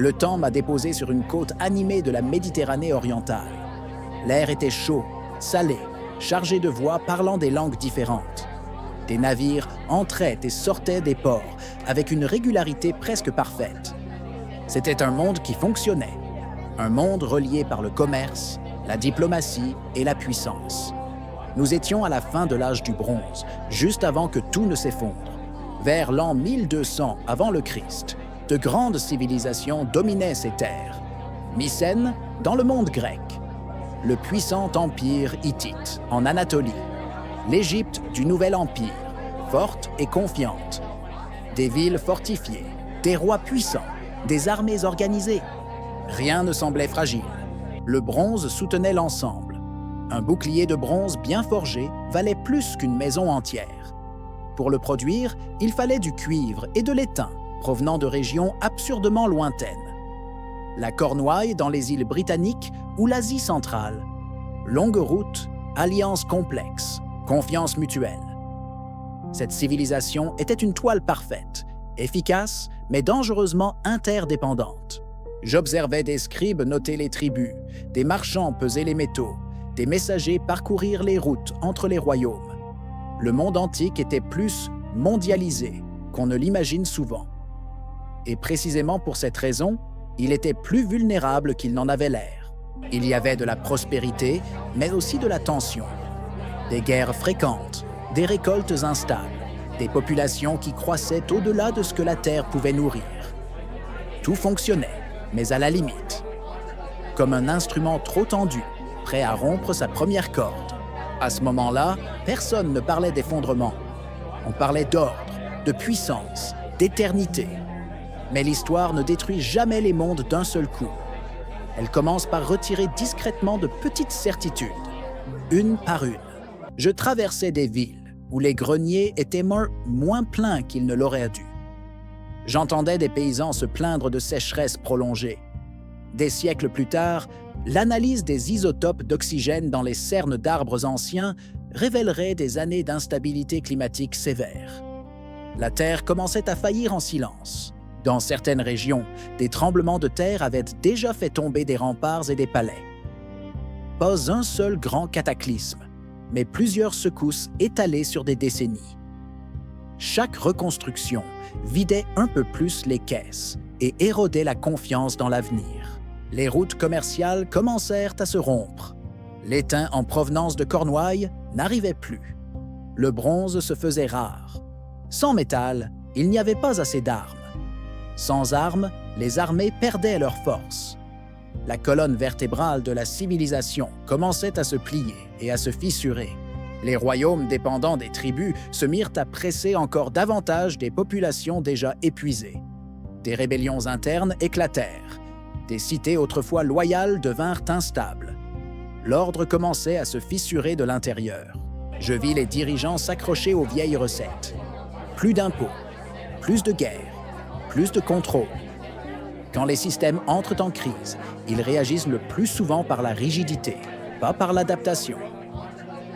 Le temps m'a déposé sur une côte animée de la Méditerranée orientale. L'air était chaud, salé, chargé de voix parlant des langues différentes. Des navires entraient et sortaient des ports avec une régularité presque parfaite. C'était un monde qui fonctionnait, un monde relié par le commerce, la diplomatie et la puissance. Nous étions à la fin de l'âge du bronze, juste avant que tout ne s'effondre. Vers l'an 1200 avant le Christ, de grandes civilisations dominaient ces terres. Mycène, dans le monde grec, le puissant empire hittite, en Anatolie, l'Égypte du Nouvel Empire, forte et confiante, des villes fortifiées, des rois puissants, des armées organisées. Rien ne semblait fragile. Le bronze soutenait l'ensemble. Un bouclier de bronze bien forgé valait plus qu'une maison entière. Pour le produire, il fallait du cuivre et de l'étain, provenant de régions absurdement lointaines. La Cornouaille dans les îles britanniques ou l'Asie centrale. Longue route, alliance complexe, confiance mutuelle. Cette civilisation était une toile parfaite, efficace mais dangereusement interdépendante. J'observais des scribes noter les tribus, des marchands peser les métaux, des messagers parcourir les routes entre les royaumes. Le monde antique était plus mondialisé qu'on ne l'imagine souvent. Et précisément pour cette raison, il était plus vulnérable qu'il n'en avait l'air. Il y avait de la prospérité, mais aussi de la tension. Des guerres fréquentes, des récoltes instables, des populations qui croissaient au-delà de ce que la terre pouvait nourrir. Tout fonctionnait, mais à la limite. Comme un instrument trop tendu, prêt à rompre sa première corde. À ce moment-là, personne ne parlait d'effondrement. On parlait d'ordre, de puissance, d'éternité. Mais l'histoire ne détruit jamais les mondes d'un seul coup. Elle commence par retirer discrètement de petites certitudes, une par une. Je traversais des villes où les greniers étaient moins pleins qu'ils ne l'auraient dû. J'entendais des paysans se plaindre de sécheresse prolongée. Des siècles plus tard, l'analyse des isotopes d'oxygène dans les cernes d'arbres anciens révélerait des années d'instabilité climatique sévère. La Terre commençait à faillir en silence. Dans certaines régions, des tremblements de terre avaient déjà fait tomber des remparts et des palais. Pas un seul grand cataclysme, mais plusieurs secousses étalées sur des décennies. Chaque reconstruction vidait un peu plus les caisses et érodait la confiance dans l'avenir. Les routes commerciales commencèrent à se rompre. L'étain en provenance de Cornouailles n'arrivait plus. Le bronze se faisait rare. Sans métal, il n'y avait pas assez d'armes. Sans armes, les armées perdaient leur force. La colonne vertébrale de la civilisation commençait à se plier et à se fissurer. Les royaumes dépendants des tribus se mirent à presser encore davantage des populations déjà épuisées. Des rébellions internes éclatèrent. Des cités autrefois loyales devinrent instables. L'ordre commençait à se fissurer de l'intérieur. Je vis les dirigeants s'accrocher aux vieilles recettes. Plus d'impôts, plus de guerres, plus de contrôle. Quand les systèmes entrent en crise, ils réagissent le plus souvent par la rigidité, pas par l'adaptation.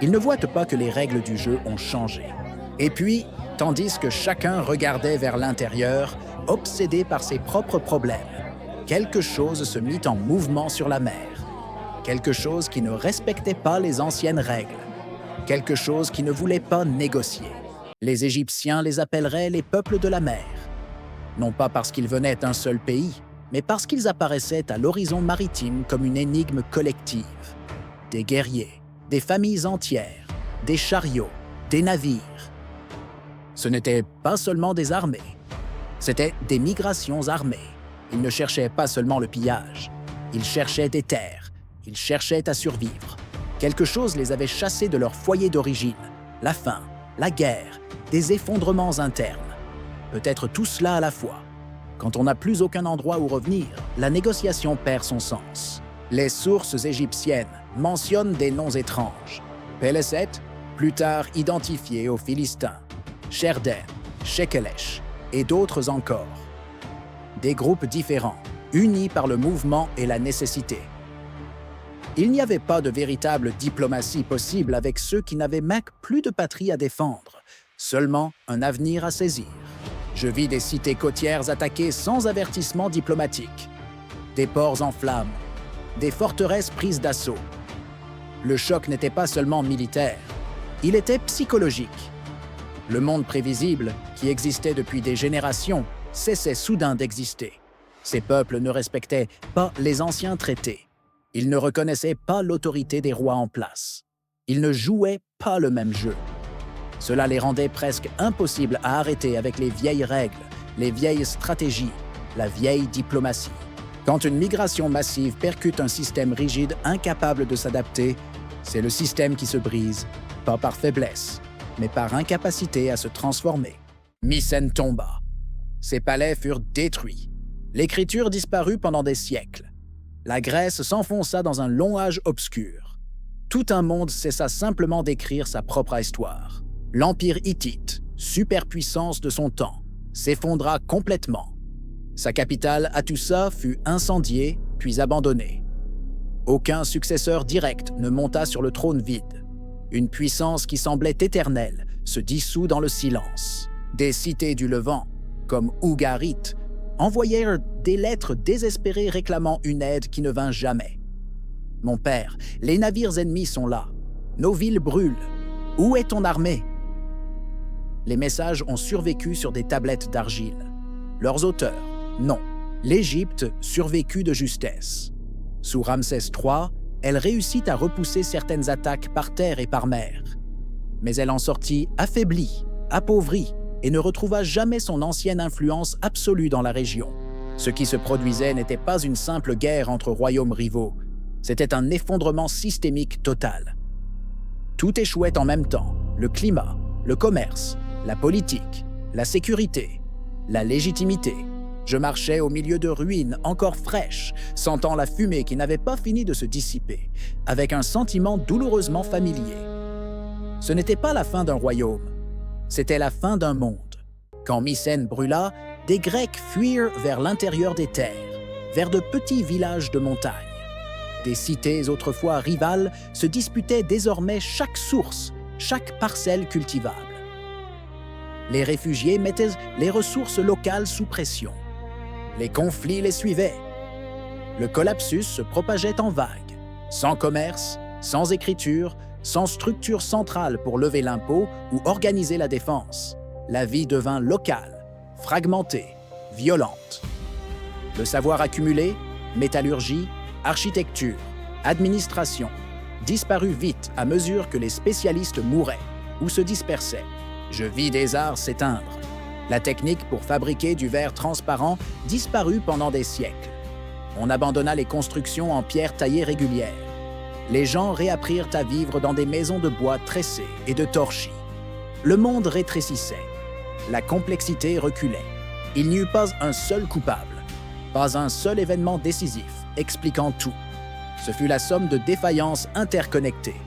Ils ne voient pas que les règles du jeu ont changé. Et puis, tandis que chacun regardait vers l'intérieur, obsédé par ses propres problèmes, quelque chose se mit en mouvement sur la mer. Quelque chose qui ne respectait pas les anciennes règles. Quelque chose qui ne voulait pas négocier. Les Égyptiens les appelleraient les peuples de la mer. Non pas parce qu'ils venaient d'un seul pays, mais parce qu'ils apparaissaient à l'horizon maritime comme une énigme collective. Des guerriers, des familles entières, des chariots, des navires. Ce n'étaient pas seulement des armées, c'étaient des migrations armées. Ils ne cherchaient pas seulement le pillage, ils cherchaient des terres, ils cherchaient à survivre. Quelque chose les avait chassés de leur foyer d'origine, la faim, la guerre, des effondrements internes. Peut-être tout cela à la fois. Quand on n'a plus aucun endroit où revenir, la négociation perd son sens. Les sources égyptiennes mentionnent des noms étranges. Péléset, plus tard identifié aux Philistins, Sherden, Shekelesh et d'autres encore. Des groupes différents, unis par le mouvement et la nécessité. Il n'y avait pas de véritable diplomatie possible avec ceux qui n'avaient même plus de patrie à défendre, seulement un avenir à saisir. Je vis des cités côtières attaquées sans avertissement diplomatique, des ports en flammes, des forteresses prises d'assaut. Le choc n'était pas seulement militaire, il était psychologique. Le monde prévisible, qui existait depuis des générations, cessait soudain d'exister. Ces peuples ne respectaient pas les anciens traités. Ils ne reconnaissaient pas l'autorité des rois en place. Ils ne jouaient pas le même jeu. Cela les rendait presque impossibles à arrêter avec les vieilles règles, les vieilles stratégies, la vieille diplomatie. Quand une migration massive percute un système rigide incapable de s'adapter, c'est le système qui se brise, pas par faiblesse, mais par incapacité à se transformer. Mycène tomba. Ses palais furent détruits. L'écriture disparut pendant des siècles. La Grèce s'enfonça dans un long âge obscur. Tout un monde cessa simplement d'écrire sa propre histoire. L'Empire hittite, superpuissance de son temps, s'effondra complètement. Sa capitale, Hattusa, fut incendiée, puis abandonnée. Aucun successeur direct ne monta sur le trône vide. Une puissance qui semblait éternelle se dissout dans le silence. Des cités du Levant, comme Ougarit, envoyèrent des lettres désespérées réclamant une aide qui ne vint jamais. « Mon père, les navires ennemis sont là. Nos villes brûlent. Où est ton armée ?» Les messages ont survécu sur des tablettes d'argile. Leurs auteurs, non. L'Égypte survécut de justesse. Sous Ramsès III, elle réussit à repousser certaines attaques par terre et par mer. Mais elle en sortit affaiblie, appauvrie, et ne retrouva jamais son ancienne influence absolue dans la région. Ce qui se produisait n'était pas une simple guerre entre royaumes rivaux, c'était un effondrement systémique total. Tout échouait en même temps, le climat, le commerce, la politique, la sécurité, la légitimité. Je marchais au milieu de ruines encore fraîches, sentant la fumée qui n'avait pas fini de se dissiper, avec un sentiment douloureusement familier. Ce n'était pas la fin d'un royaume, c'était la fin d'un monde. Quand Mycène brûla, des Grecs fuirent vers l'intérieur des terres, vers de petits villages de montagne. Des cités autrefois rivales se disputaient désormais chaque source, chaque parcelle cultivable. Les réfugiés mettaient les ressources locales sous pression. Les conflits les suivaient. Le collapsus se propageait en vagues, sans commerce, sans écriture, sans structure centrale pour lever l'impôt ou organiser la défense. La vie devint locale, fragmentée, violente. Le savoir accumulé, métallurgie, architecture, administration, disparut vite à mesure que les spécialistes mouraient ou se dispersaient. Je vis des arts s'éteindre. La technique pour fabriquer du verre transparent disparut pendant des siècles. On abandonna les constructions en pierre taillée régulière. Les gens réapprirent à vivre dans des maisons de bois tressées et de torchis. Le monde rétrécissait. La complexité reculait. Il n'y eut pas un seul coupable, pas un seul événement décisif expliquant tout. Ce fut la somme de défaillances interconnectées.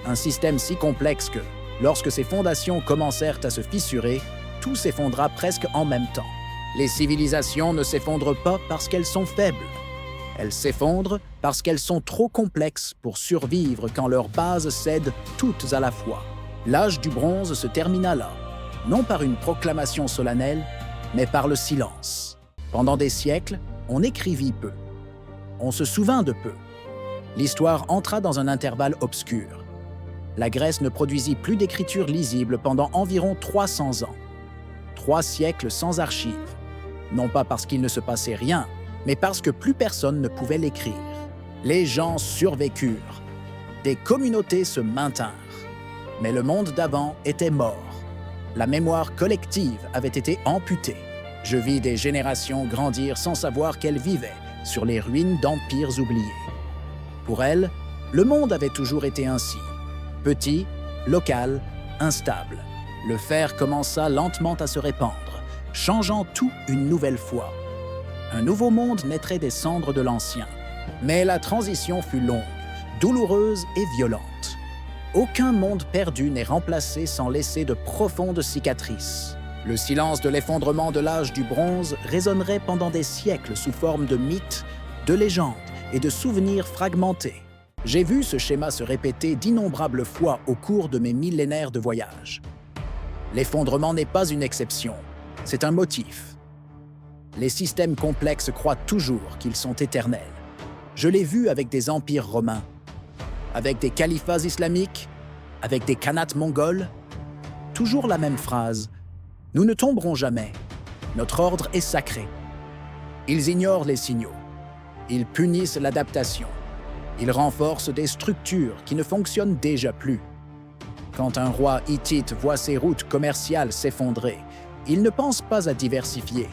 Un système si complexe que, lorsque ses fondations commencèrent à se fissurer, tout s'effondra presque en même temps. Les civilisations ne s'effondrent pas parce qu'elles sont faibles. Elles s'effondrent parce qu'elles sont trop complexes pour survivre quand leurs bases cèdent toutes à la fois. L'âge du bronze se termina là, non par une proclamation solennelle, mais par le silence. Pendant des siècles, on écrivit peu. On se souvint de peu. L'histoire entra dans un intervalle obscur. La Grèce ne produisit plus d'écriture lisible pendant environ 300 ans. 3 siècles sans archives. Non pas parce qu'il ne se passait rien, mais parce que plus personne ne pouvait l'écrire. Les gens survécurent. Des communautés se maintinrent. Mais le monde d'avant était mort. La mémoire collective avait été amputée. Je vis des générations grandir sans savoir qu'elles vivaient sur les ruines d'empires oubliés. Pour elles, le monde avait toujours été ainsi. Petit, local, instable. Le fer commença lentement à se répandre, changeant tout une nouvelle fois. Un nouveau monde naîtrait des cendres de l'ancien. Mais la transition fut longue, douloureuse et violente. Aucun monde perdu n'est remplacé sans laisser de profondes cicatrices. Le silence de l'effondrement de l'âge du bronze résonnerait pendant des siècles sous forme de mythes, de légendes et de souvenirs fragmentés. J'ai vu ce schéma se répéter d'innombrables fois au cours de mes millénaires de voyage. L'effondrement n'est pas une exception, c'est un motif. Les systèmes complexes croient toujours qu'ils sont éternels. Je l'ai vu avec des empires romains, avec des califats islamiques, avec des khanates mongols. Toujours la même phrase. Nous ne tomberons jamais. Notre ordre est sacré. Ils ignorent les signaux. Ils punissent l'adaptation. Ils renforcent des structures qui ne fonctionnent déjà plus. Quand un roi hittite voit ses routes commerciales s'effondrer, il ne pense pas à diversifier.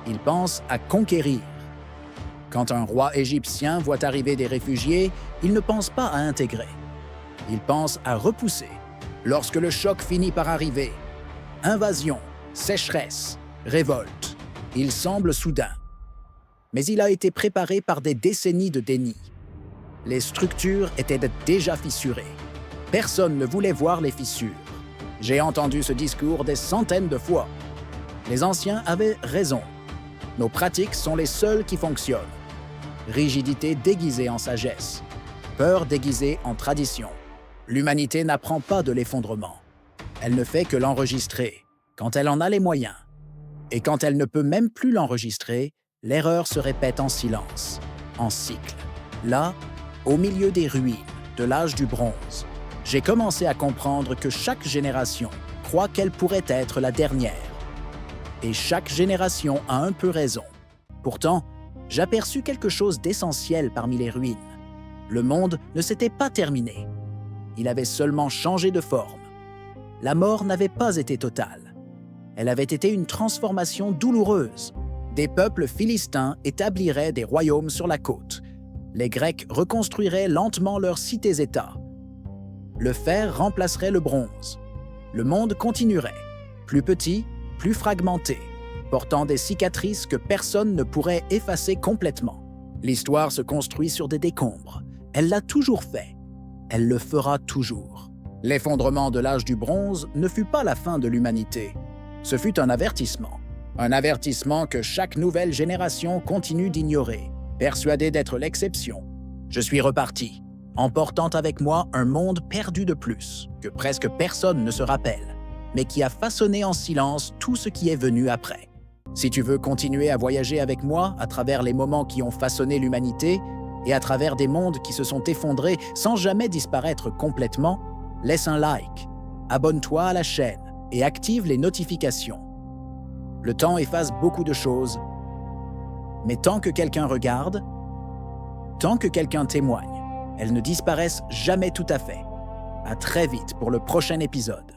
Il pense à conquérir. Quand un roi égyptien voit arriver des réfugiés, il ne pense pas à intégrer. Il pense à repousser. Lorsque le choc finit par arriver, invasion, sécheresse, révolte, il semble soudain. Mais il a été préparé par des décennies de déni. Les structures étaient déjà fissurées. Personne ne voulait voir les fissures. J'ai entendu ce discours des centaines de fois. Les anciens avaient raison. Nos pratiques sont les seules qui fonctionnent. Rigidité déguisée en sagesse. Peur déguisée en tradition. L'humanité n'apprend pas de l'effondrement. Elle ne fait que l'enregistrer, quand elle en a les moyens. Et quand elle ne peut même plus l'enregistrer, l'erreur se répète en silence, en cycle. Là, au milieu des ruines de l'âge du bronze, j'ai commencé à comprendre que chaque génération croit qu'elle pourrait être la dernière. Et chaque génération a un peu raison. Pourtant, j'aperçus quelque chose d'essentiel parmi les ruines. Le monde ne s'était pas terminé. Il avait seulement changé de forme. La mort n'avait pas été totale. Elle avait été une transformation douloureuse. Des peuples philistins établiraient des royaumes sur la côte. Les Grecs reconstruiraient lentement leurs cités-États. Le fer remplacerait le bronze. Le monde continuerait, plus petit, plus fragmenté, portant des cicatrices que personne ne pourrait effacer complètement. L'histoire se construit sur des décombres. Elle l'a toujours fait. Elle le fera toujours. L'effondrement de l'âge du bronze ne fut pas la fin de l'humanité. Ce fut un avertissement. Un avertissement que chaque nouvelle génération continue d'ignorer, persuadée d'être l'exception. Je suis reparti, emportant avec moi un monde perdu de plus, que presque personne ne se rappelle, mais qui a façonné en silence tout ce qui est venu après. Si tu veux continuer à voyager avec moi à travers les moments qui ont façonné l'humanité et à travers des mondes qui se sont effondrés sans jamais disparaître complètement, laisse un like, abonne-toi à la chaîne et active les notifications. Le temps efface beaucoup de choses, mais tant que quelqu'un regarde, tant que quelqu'un témoigne, elles ne disparaissent jamais tout à fait. À très vite pour le prochain épisode.